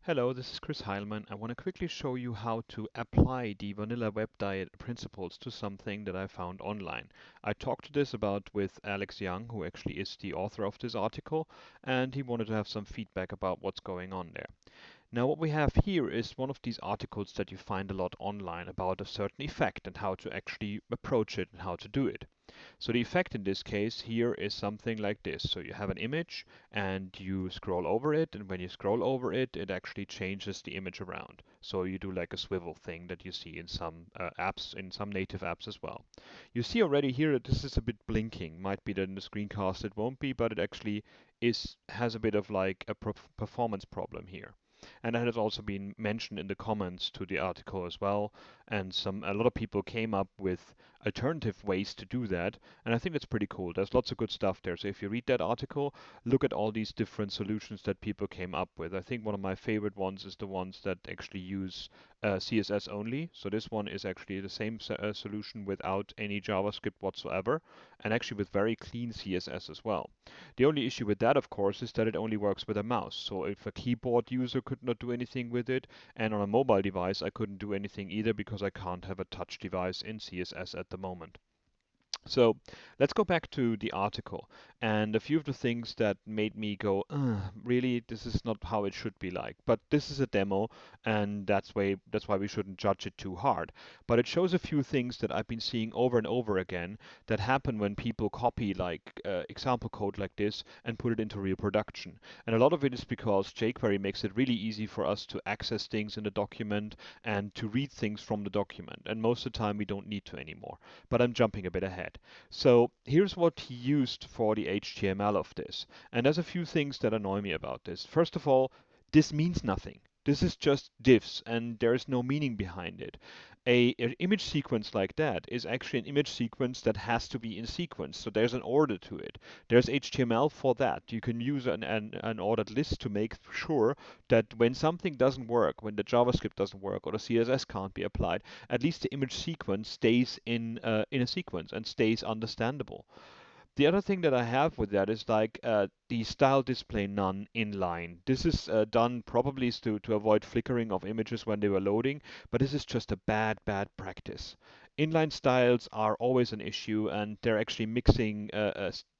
Hello, this is Chris Heilman. I want to quickly show you how to apply the vanilla web diet principles to something that I found online. I talked to this about with Alex Young, who actually is the author of this article, and he wanted to have some feedback about what's going on there. Now, what we have here is one of these articles that you find a lot online about a certain effect and how to actually approach it and how to do it. So the effect in this case here is something like this. So you have an image and you scroll over it, and when you scroll over it, it actually changes the image around. So you do like a swivel thing that you see in some apps, in some native apps as well. You see already here that this is a bit blinking. Might be that in the screencast it won't be, but it actually has a bit of like a performance problem here. And that has also been mentioned in the comments to the article as well. And a lot of people came up with alternative ways to do that. And I think that's pretty cool. There's lots of good stuff there. So if you read that article, look at all these different solutions that people came up with. I think one of my favorite ones is the ones that actually use CSS only. So this one is actually the same solution without any JavaScript whatsoever, and actually with very clean CSS as well. The only issue with that, of course, is that it only works with a mouse. So if a keyboard user could not do anything with it, and on a mobile device I couldn't do anything either because I can't have a touch device in CSS at the moment. So let's go back to the article and a few of the things that made me go, really, this is not how it should be like. But this is a demo, and that's why we shouldn't judge it too hard. But it shows a few things that I've been seeing over and over again that happen when people copy like example code like this and put it into real production. And a lot of it is because jQuery makes it really easy for us to access things in the document and to read things from the document. And most of the time we don't need to anymore. But I'm jumping a bit ahead. So here's what he used for the HTML of this. And there's a few things that annoy me about this. First of all, this means nothing. This is just diffs and there is no meaning behind it. An image sequence like that is actually an image sequence that has to be in sequence. So there's an order to it. There's HTML for that. You can use an ordered list to make sure that when something doesn't work, when the JavaScript doesn't work or the CSS can't be applied, at least the image sequence stays in a sequence and stays understandable. The other thing that I have with that is like the style display none inline. This is done probably to avoid flickering of images when they were loading, but this is just a bad practice. Inline styles are always an issue, and they're actually mixing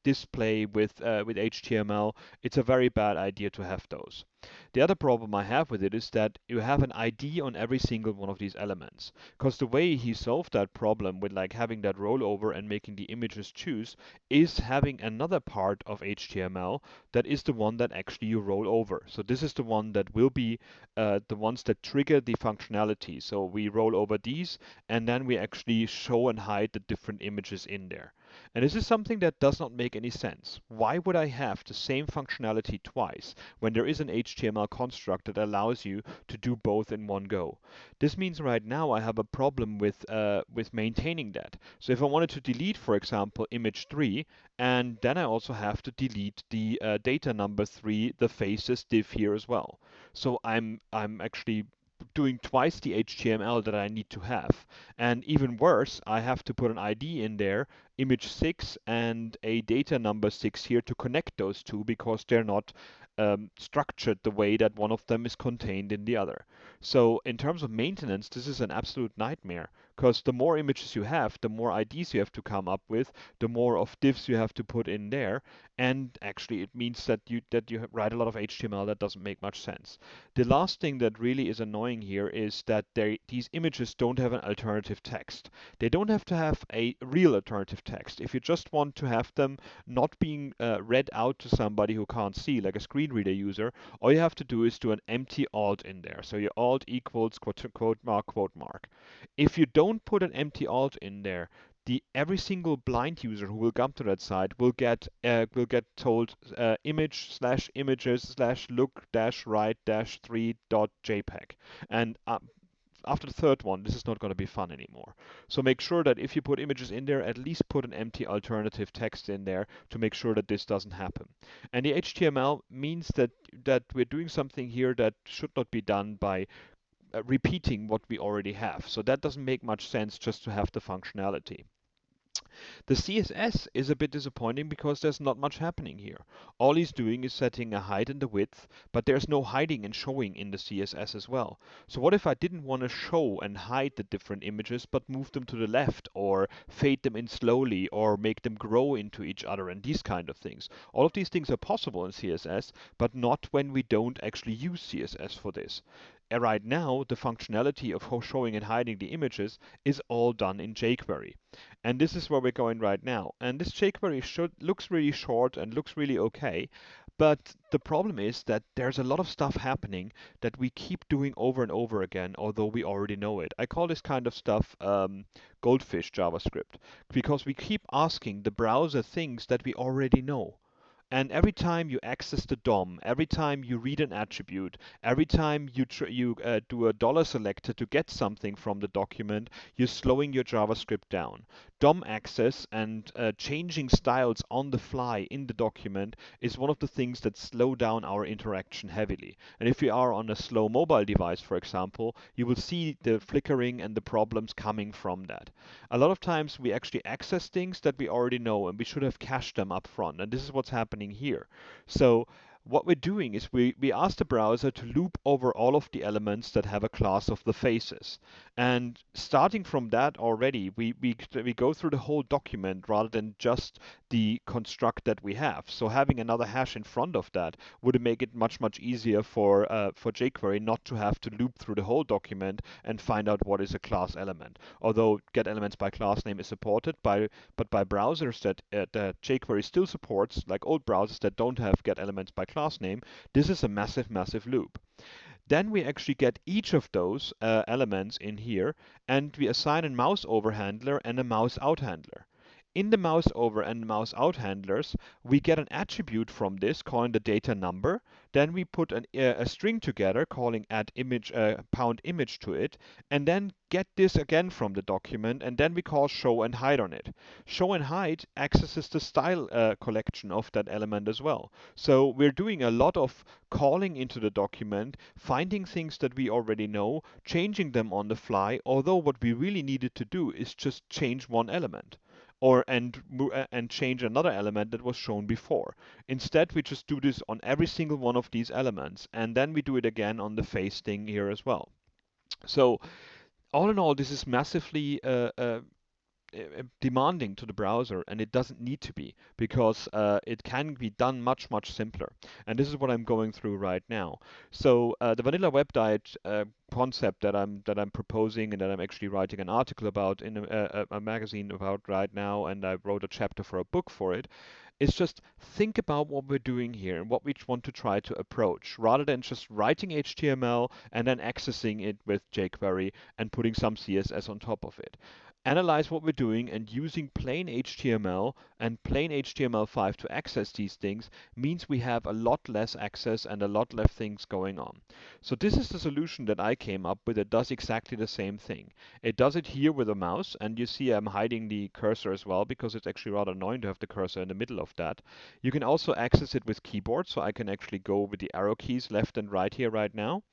display with HTML. It's a very bad idea to have those. The other problem I have with it is that you have an ID on every single one of these elements. Because the way he solved that problem with like having that rollover and making the images choose is having another part of HTML that is the one that actually you roll over. So this is the one that will be the ones that trigger the functionality. So we roll over these and then we actually show and hide the different images in there. And this is something that does not make any sense. Why would I have the same functionality twice when there is an HTML construct that allows you to do both in one go? This means right now I have a problem with maintaining that. So if I wanted to delete, for example, image 3, and then I also have to delete the data number 3, the faces div here as well. So I'm actually doing twice the HTML that I need to have. And even worse, I have to put an ID in there, image 6 and a data number 6 here to connect those two because they're not structured the way that one of them is contained in the other. So in terms of maintenance, this is an absolute nightmare because the more images you have, the more IDs you have to come up with, the more of divs you have to put in there, and actually it means that you write a lot of HTML that doesn't make much sense. The last thing that really is annoying here is that these images don't have an alternative text. They don't have to have a real alternative text. If you just want to have them not being read out to somebody who can't see, like a screen reader user, all you have to do is do an empty alt in there. So your alt equals quote mark, quote mark. If you don't put an empty alt in there, every single blind user who will come to that site will get told image slash images slash look dash right dash 3 dot jpeg, and after the third one, this is not going to be fun anymore. So make sure that if you put images in there, at least put an empty alternative text in there to make sure that this doesn't happen. And the HTML means that we're doing something here that should not be done by repeating what we already have. So that doesn't make much sense just to have the functionality. The CSS is a bit disappointing because there's not much happening here. All he's doing is setting a height and a width, but there's no hiding and showing in the CSS as well. So what if I didn't want to show and hide the different images, but move them to the left, or fade them in slowly, or make them grow into each other, and these kind of things? All of these things are possible in CSS, but not when we don't actually use CSS for this. Right now, the functionality of showing and hiding the images is all done in jQuery. And this is where we're going right now. And this jQuery looks really short and looks really okay. But the problem is that there's a lot of stuff happening that we keep doing over and over again, although we already know it. I call this kind of stuff goldfish JavaScript, because we keep asking the browser things that we already know. And every time you access the DOM, every time you read an attribute, every time you do a dollar selector to get something from the document, you're slowing your JavaScript down. DOM access and changing styles on the fly in the document is one of the things that slow down our interaction heavily. And if you are on a slow mobile device, for example, you will see the flickering and the problems coming from that. A lot of times we actually access things that we already know and we should have cached them up front. And this is what's happening here. So what we're doing is we ask the browser to loop over all of the elements that have a class of the faces. And starting from that already, we go through the whole document rather than just the construct that we have. So having another hash in front of that would make it much easier for jQuery not to have to loop through the whole document and find out what is a class element. Although get elements by class name is supported but by browsers that jQuery still supports, like old browsers that don't have get elements by class name, this is a massive loop. Then we actually get each of those elements in here, and we assign a mouse over handler and a mouse out handler. In the mouse over and mouse out handlers, we get an attribute from this calling the data number. Then we put a string together calling add image pound image to it, and then get this again from the document, and then we call show and hide on it. Show and hide accesses the style collection of that element as well. So we're doing a lot of calling into the document, finding things that we already know, changing them on the fly, although what we really needed to do is just change one element and change another element that was shown before. Instead, we just do this on every single one of these elements, and then we do it again on the face thing here as well. So all in all, this is massively demanding to the browser, and it doesn't need to be, because it can be done much simpler. And this is what I'm going through right now. So the vanilla web diet concept that I'm proposing and that I'm actually writing an article about in a magazine about right now, and I wrote a chapter for a book for it, is just think about what we're doing here and what we want to try to approach, rather than just writing HTML and then accessing it with jQuery and putting some CSS on top of it. Analyze what we're doing, and using plain HTML and plain HTML5 to access these things means we have a lot less access and a lot less things going on. So this is the solution that I came up with that does exactly the same thing. It does it here with a mouse, and you see I'm hiding the cursor as well because it's actually rather annoying to have the cursor in the middle of that. You can also access it with keyboard, so I can actually go with the arrow keys left and right here right now.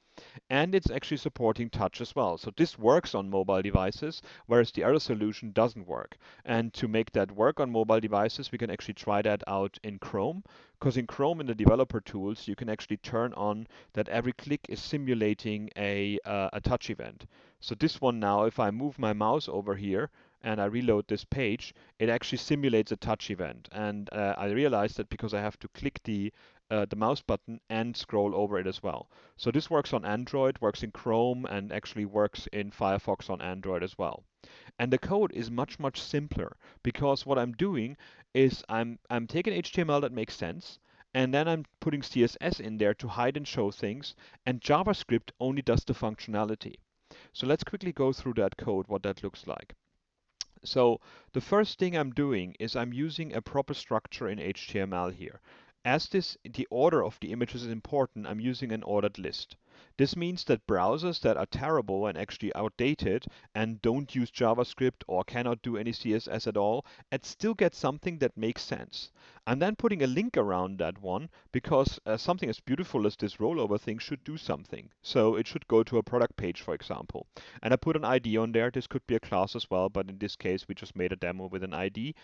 And it's actually supporting touch as well. So this works on mobile devices, whereas the other solution doesn't work. And to make that work on mobile devices, we can actually try that out in Chrome, because in Chrome, in the developer tools, you can actually turn on that every click is simulating a touch event. So this one now, if I move my mouse over here and I reload this page, it actually simulates a touch event. And I realized that because I have to click the mouse button and scroll over it as well. So this works on Android, works in Chrome, and actually works in Firefox on Android as well. And the code is much simpler, because what I'm doing is I'm taking HTML that makes sense, and then I'm putting CSS in there to hide and show things, and JavaScript only does the functionality. So let's quickly go through that code, what that looks like. So the first thing I'm doing is I'm using a proper structure in HTML here. As the order of the images is important, I'm using an ordered list. This means that browsers that are terrible and actually outdated and don't use JavaScript or cannot do any CSS at all, and still get something that makes sense. I'm then putting a link around that one because something as beautiful as this rollover thing should do something. So it should go to a product page, for example. And I put an ID on there. This could be a class as well, but in this case, we just made a demo with an ID.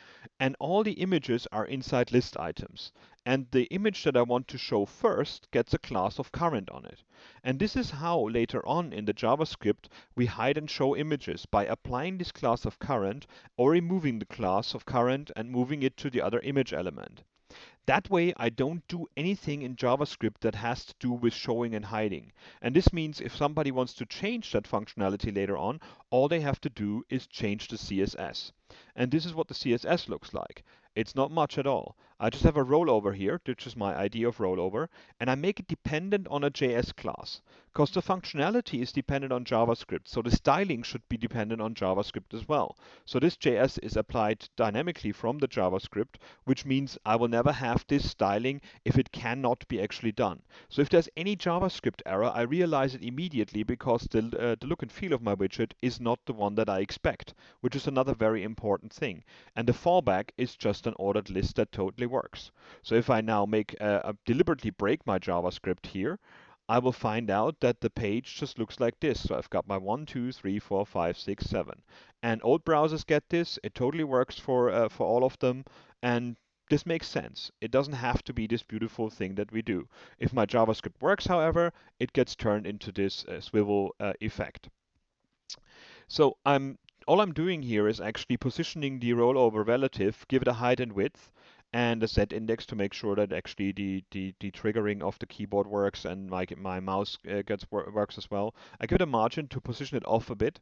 And all the images are inside list items. And the image that I want to show first gets a class of current on it. And this is how later on in the JavaScript we hide and show images by applying this class of current or removing the class of current and moving it to the other image element. That way, I don't do anything in JavaScript that has to do with showing and hiding. And this means if somebody wants to change that functionality later on, all they have to do is change the CSS. And this is what the CSS looks like. It's not much at all. I just have a rollover here, which is my idea of rollover, and I make it dependent on a JS class. Because the functionality is dependent on JavaScript, so the styling should be dependent on JavaScript as well. So this JS is applied dynamically from the JavaScript, which means I will never have this styling if it cannot be actually done. So if there's any JavaScript error, I realize it immediately because the look and feel of my widget is not the one that I expect, which is another very important thing. And the fallback is just an ordered list that totally works. So if I now make deliberately break my JavaScript here, I will find out that the page just looks like this. So I've got my 1, 2, 3, 4, 5, 6, 7. And old browsers get this. It totally works for all of them. And this makes sense. It doesn't have to be this beautiful thing that we do. If my JavaScript works, however, it gets turned into this swivel effect. So all I'm doing here is actually positioning the rollover relative, give it a height and width, and a set index to make sure that actually the triggering of the keyboard works and my mouse works as well. I give it a margin to position it off a bit.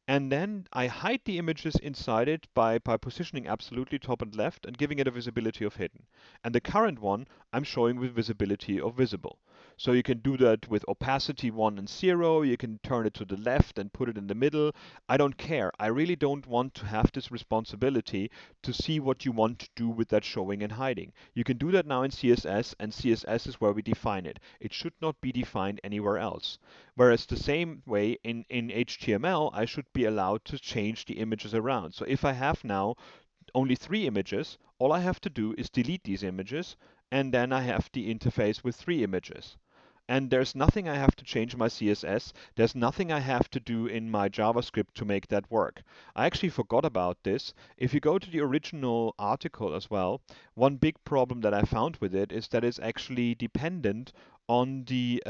And then I hide the images inside it by positioning absolutely top and left and giving it a visibility of hidden. And the current one I'm showing with visibility of visible. So you can do that with opacity 1 and 0. You can turn it to the left and put it in the middle. I don't care. I really don't want to have this responsibility to see what you want to do with that showing and hiding. You can do that now in CSS, and CSS is where we define it. It should not be defined anywhere else. Whereas the same way in HTML, I should be allowed to change the images around. So if I have now only 3 images, all I have to do is delete these images, and then I have the interface with 3 images. And there's nothing I have to change my CSS. There's nothing I have to do in my JavaScript to make that work. I actually forgot about this. If you go to the original article as well, one big problem that I found with it is that it's actually dependent on the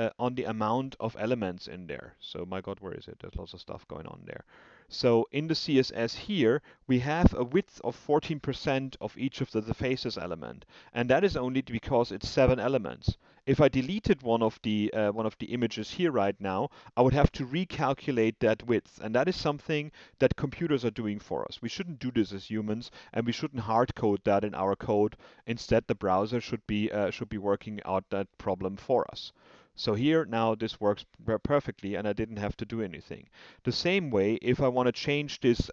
amount of elements in there. So my God, where is it? There's lots of stuff going on there. So in the CSS here, we have a width of 14% of each of the faces element, and that is only because it's 7 elements. If I deleted one of the images here right now, I would have to recalculate that width, and that is something that computers are doing for us. We shouldn't do this as humans, and we shouldn't hard code that in our code. Instead, the browser should be working out that problem for us. So here now this works perfectly, and I didn't have to do anything. The same way, if I want to change this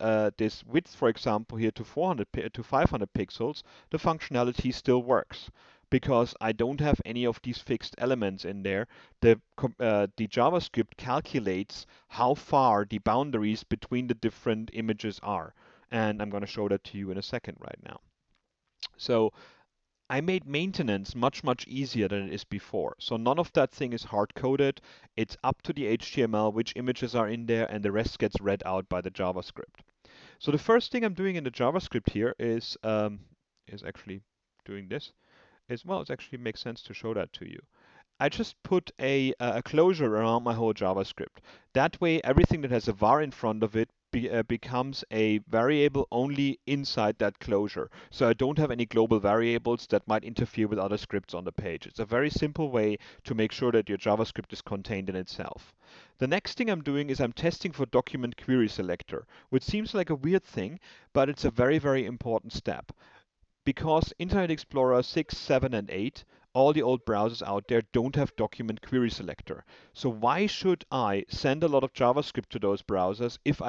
width, for example, here to 500 pixels, the functionality still works because I don't have any of these fixed elements in there. The JavaScript calculates how far the boundaries between the different images are. And I'm going to show that to you in a second right now. So I made maintenance much, much easier than it is before. So none of that thing is hard-coded. It's up to the HTML which images are in there, and the rest gets read out by the JavaScript. So the first thing I'm doing in the JavaScript here is actually doing this. It actually makes sense to show that to you. I just put a closure around my whole JavaScript. That way, everything that has a var in front of it becomes a variable only inside that closure. So I don't have any global variables that might interfere with other scripts on the page. It's a very simple way to make sure that your JavaScript is contained in itself. The next thing I'm doing is I'm testing for document query selector, which seems like a weird thing, but it's a very, very important step. Because Internet Explorer 6, 7, and 8, all the old browsers out there don't have document query selector. So why should I send a lot of JavaScript to those browsers if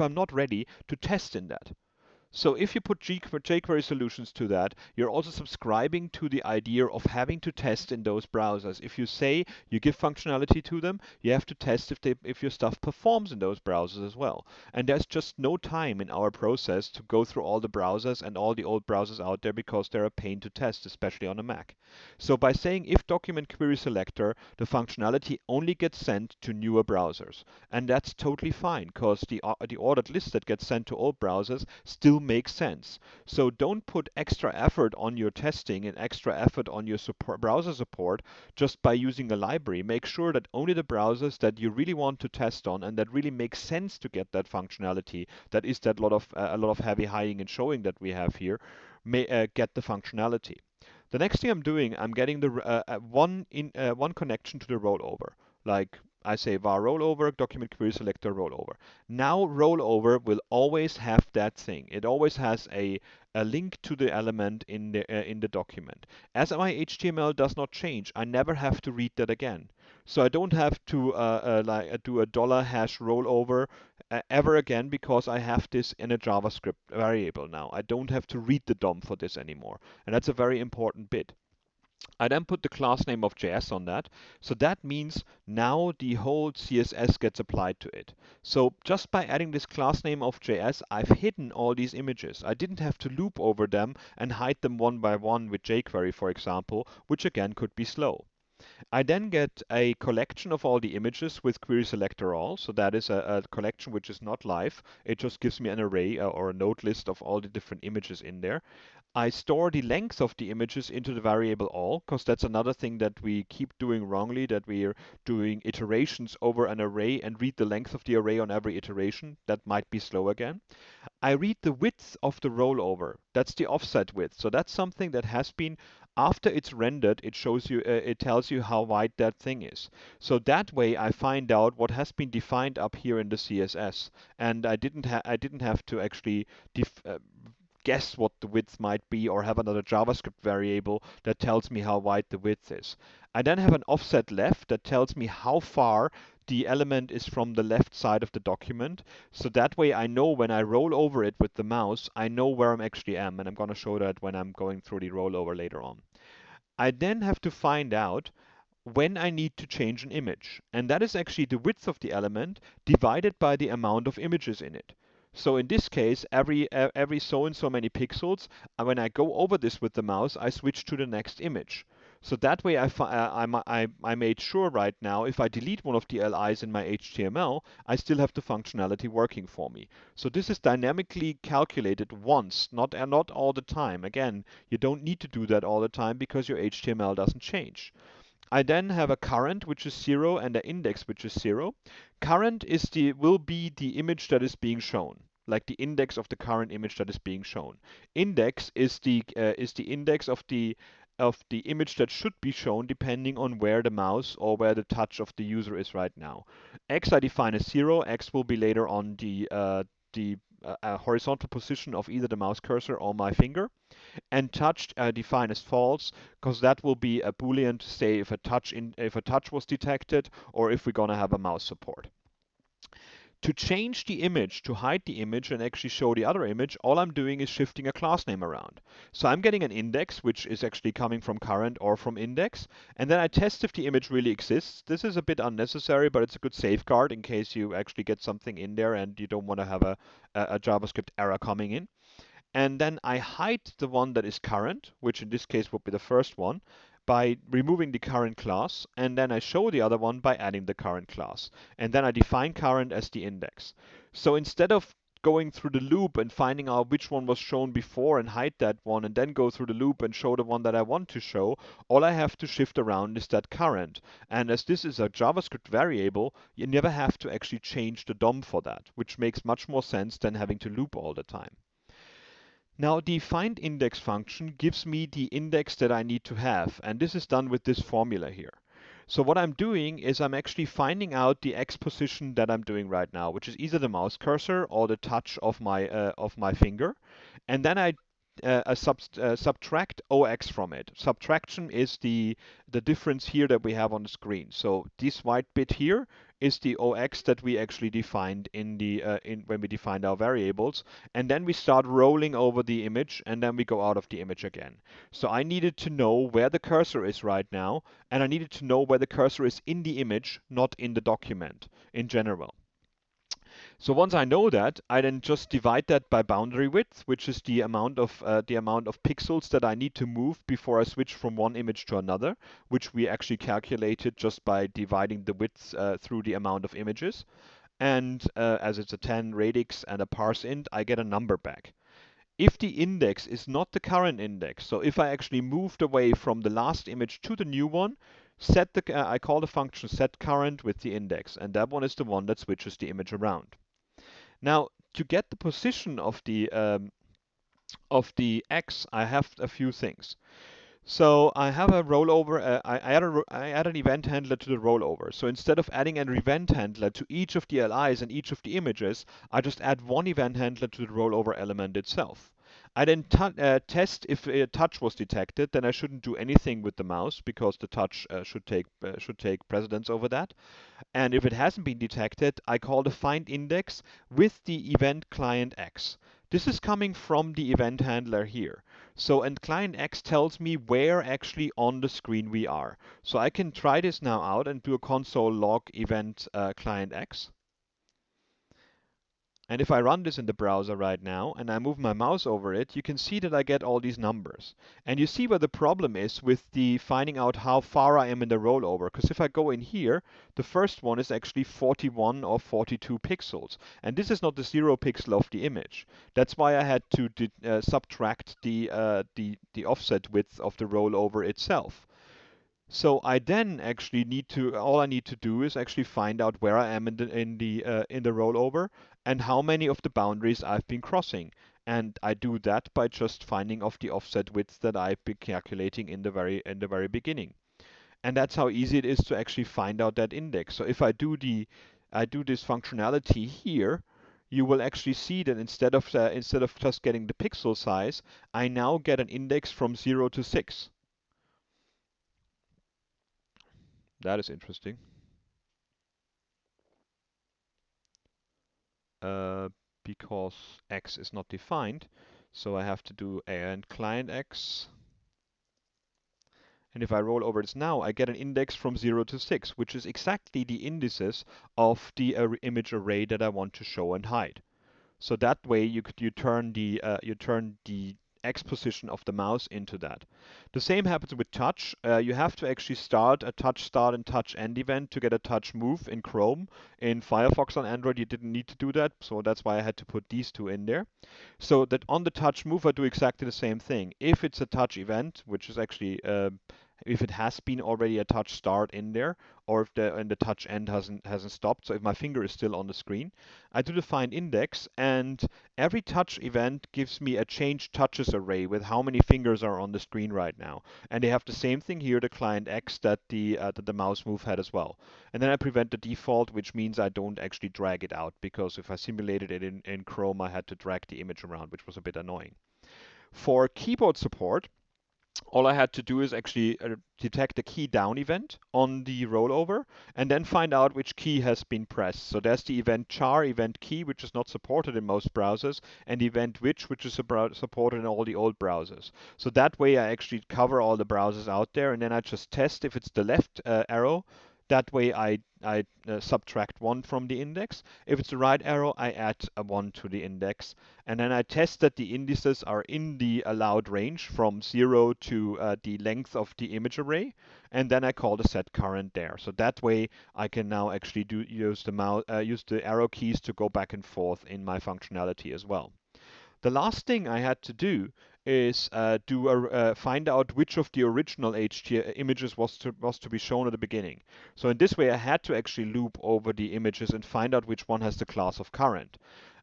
I'm not ready to test in that? So if you put jQuery solutions to that, you're also subscribing to the idea of having to test in those browsers. If you say you give functionality to them, you have to test if your stuff performs in those browsers as well. And there's just no time in our process to go through all the browsers and all the old browsers out there because they're a pain to test, especially on a Mac. So by saying if document query selector, the functionality only gets sent to newer browsers. And that's totally fine because the ordered list that gets sent to old browsers still makes sense. So don't put extra effort on your testing and extra effort on your browser support just by using a library. Make sure that only the browsers that you really want to test on and that really makes sense to get that functionality, that is that a lot of heavy hiding and showing that we have here, may get the functionality. The next thing I'm doing, I'm getting the one connection to the rollover. Like I say var rollover, document query selector rollover. Now rollover will always have that thing. It always has a link to the element in the document. As my HTML does not change, I never have to read that again. So I don't have to do a $hash rollover ever again because I have this in a JavaScript variable now. I don't have to read the DOM for this anymore. And that's a very important bit. I then put the class name of JS on that. So that means now the whole CSS gets applied to it. So just by adding this class name of JS, I've hidden all these images. I didn't have to loop over them and hide them one by one with jQuery, for example, which again could be slow. I then get a collection of all the images with query selector all. So that is a collection which is not live. It just gives me an array or a node list of all the different images in there. I store the length of the images into the variable all, because that's another thing that we keep doing wrongly, that we are doing iterations over an array and read the length of the array on every iteration. That might be slow again. I read the width of the rollover. That's the offset width. So that's something that has been, after it's rendered, it shows you, it tells you how wide that thing is. So that way I find out what has been defined up here in the CSS. And I didn't have to actually guess what the width might be or have another JavaScript variable that tells me how wide the width is. I then have an offset left that tells me how far the element is from the left side of the document. So that way I know when I roll over it with the mouse, I know where I actually am. And I'm going to show that when I'm going through the rollover later on. I then have to find out when I need to change an image. And that is actually the width of the element divided by the amount of images in it. So in this case, every so and so many pixels, when I go over this with the mouse, I switch to the next image. So that way I made sure right now, if I delete one of the LIs in my HTML, I still have the functionality working for me. So this is dynamically calculated once, not all the time. Again, you don't need to do that all the time because your HTML doesn't change. I then have a current, which is 0, and an index, which is 0. Current will be the image that is being shown, like the index of the current image that is being shown. Index is the index of the image that should be shown depending on where the mouse or where the touch of the user is right now. X I define as 0. X will be later on the horizontal position of either the mouse cursor or my finger. And touched define as false, because that will be a boolean to say if a touch was detected or if we're gonna have a mouse support. To change the image, to hide the image and actually show the other image, all I'm doing is shifting a class name around. So I'm getting an index, which is actually coming from current or from index, and then I test if the image really exists. This is a bit unnecessary, but it's a good safeguard in case you actually get something in there and you don't want to have a JavaScript error coming in. And then I hide the one that is current, which in this case would be the first one, by removing the current class, and then I show the other one by adding the current class. And then I define current as the index. So instead of going through the loop and finding out which one was shown before and hide that one and then go through the loop and show the one that I want to show, all I have to shift around is that current. And as this is a JavaScript variable, you never have to actually change the DOM for that, which makes much more sense than having to loop all the time. Now the find index function gives me the index that I need to have, and this is done with this formula here. So what I'm doing is I'm actually finding out the X position that I'm doing right now, which is either the mouse cursor or the touch of my finger, and then I subtract OX from it. Subtraction is the difference here that we have on the screen. So this white bit here is the OX that we actually defined in when we defined our variables, and then we start rolling over the image, and then we go out of the image again. So I needed to know where the cursor is right now, and I needed to know where the cursor is in the image, not in the document in general. So once I know that, I then just divide that by boundary width, which is the amount of pixels that I need to move before I switch from one image to another, which we actually calculated just by dividing the width through the amount of images. And as it's a 10 radix and a parse int, I get a number back. If the index is not the current index, so if I actually moved away from the last image to the new one, I call the function setCurrent with the index, and that one is the one that switches the image around. Now, to get the position of the X, I have a few things. So I have a rollover. I add an event handler to the rollover. So instead of adding an event handler to each of the LIs and each of the images, I just add one event handler to the rollover element itself. I then test if a touch was detected. Then I shouldn't do anything with the mouse because the touch should take precedence over that. And if it hasn't been detected, I call the find index with the event client X. This is coming from the event handler here. So, and client X tells me where actually on the screen we are. So I can try this now out and do a console log event client X. And if I run this in the browser right now and I move my mouse over it, you can see that I get all these numbers. And you see where the problem is with the finding out how far I am in the rollover. Because if I go in here, the first one is actually 41 or 42 pixels. And this is not the 0 pixel of the image. That's why I had to subtract the offset width of the rollover itself. So I then actually all I need to do is actually find out where I am in the rollover and how many of the boundaries I've been crossing. And I do that by just finding of the offset width that I've been calculating in the very beginning. And that's how easy it is to actually find out that index. So if I do this functionality here, you will actually see that instead of just getting the pixel size, I now get an index from 0 to 6. That is interesting. uh, because X is not defined. So I have to do and client X. And if I roll over this now, I get an index from 0 to 6, which is exactly the indices of the image array that I want to show and hide. So that way you turn the X position of the mouse into that. The same happens with touch. You have to actually start a touch start and touch end event to get a touch move in Chrome. In Firefox on Android, you didn't need to do that, so that's why I had to put these two in there. So that on the touch move, I do exactly the same thing. If it's a touch event, which is actually if it has been already a touch start in there, or if the touch end hasn't stopped. So if my finger is still on the screen, I do the find index, and every touch event gives me a change touches array with how many fingers are on the screen right now. And they have the same thing here, the client X that the mouse move had as well. And then I prevent the default, which means I don't actually drag it out, because if I simulated it in Chrome, I had to drag the image around, which was a bit annoying. For keyboard support, all I had to do is actually detect a key down event on the rollover and then find out which key has been pressed. So there's the event char, event key, which is not supported in most browsers, and event which is supported in all the old browsers. So that way I actually cover all the browsers out there, and then I just test if it's the left arrow. That way I subtract 1 from the index. If it's the right arrow, I add a 1 to the index. And then I test that the indices are in the allowed range from 0 to the length of the image array. And then I call the set current there. So that way I can now actually use the arrow keys to go back and forth in my functionality as well. The last thing I had to do is find out which of the original HTML images was to be shown at the beginning. So in this way, I had to actually loop over the images and find out which one has the class of current.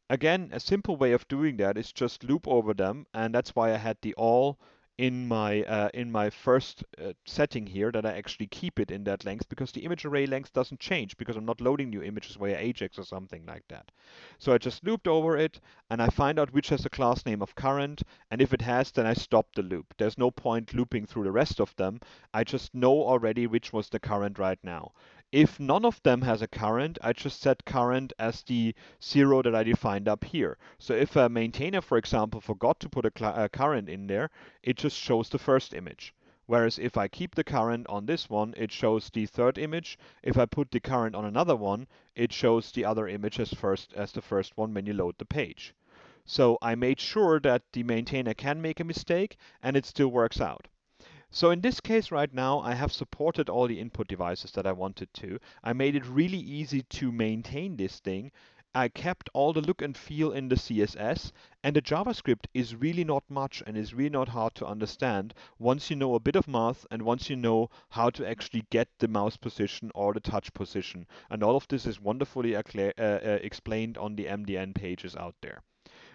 Again, a simple way of doing that is just loop over them, and that's why I had the all in my first setting here that I actually keep it in that length because the image array length doesn't change because I'm not loading new images via Ajax or something like that. So I just looped over it and I find out which has a class name of current, and if it has, then I stop the loop. There's no point looping through the rest of them. I just know already which was the current right now. If none of them has a current, I just set current as the zero that I defined up here. So if a maintainer, for example, forgot to put a current in there, it just shows the first image. Whereas if I keep the current on this one, it shows the third image. If I put the current on another one, it shows the other image as the first one when you load the page. So I made sure that the maintainer can make a mistake and it still works out. So in this case right now, I have supported all the input devices that I wanted to. I made it really easy to maintain this thing. I kept all the look and feel in the CSS, and the JavaScript is really not much and is really not hard to understand once you know a bit of math and once you know how to actually get the mouse position or the touch position. And all of this is wonderfully explained on the MDN pages out there,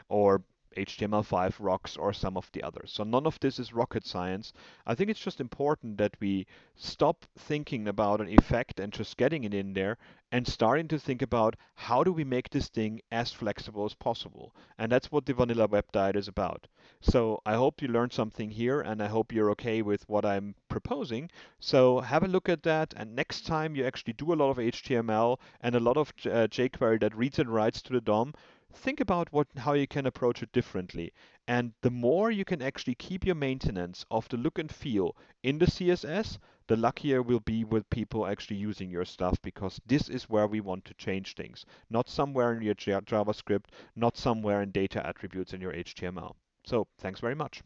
or HTML5 rocks or some of the others. So none of this is rocket science. I think it's just important that we stop thinking about an effect and just getting it in there and starting to think about how do we make this thing as flexible as possible. And that's what the vanilla web diet is about. So I hope you learned something here and I hope you're okay with what I'm proposing. So have a look at that, and next time you actually do a lot of HTML and a lot of jQuery that reads and writes to the DOM, think about how you can approach it differently. And the more you can actually keep your maintenance of the look and feel in the CSS, the luckier we'll be with people actually using your stuff, because this is where we want to change things, not somewhere in your JavaScript, not somewhere in data attributes in your HTML. So thanks very much.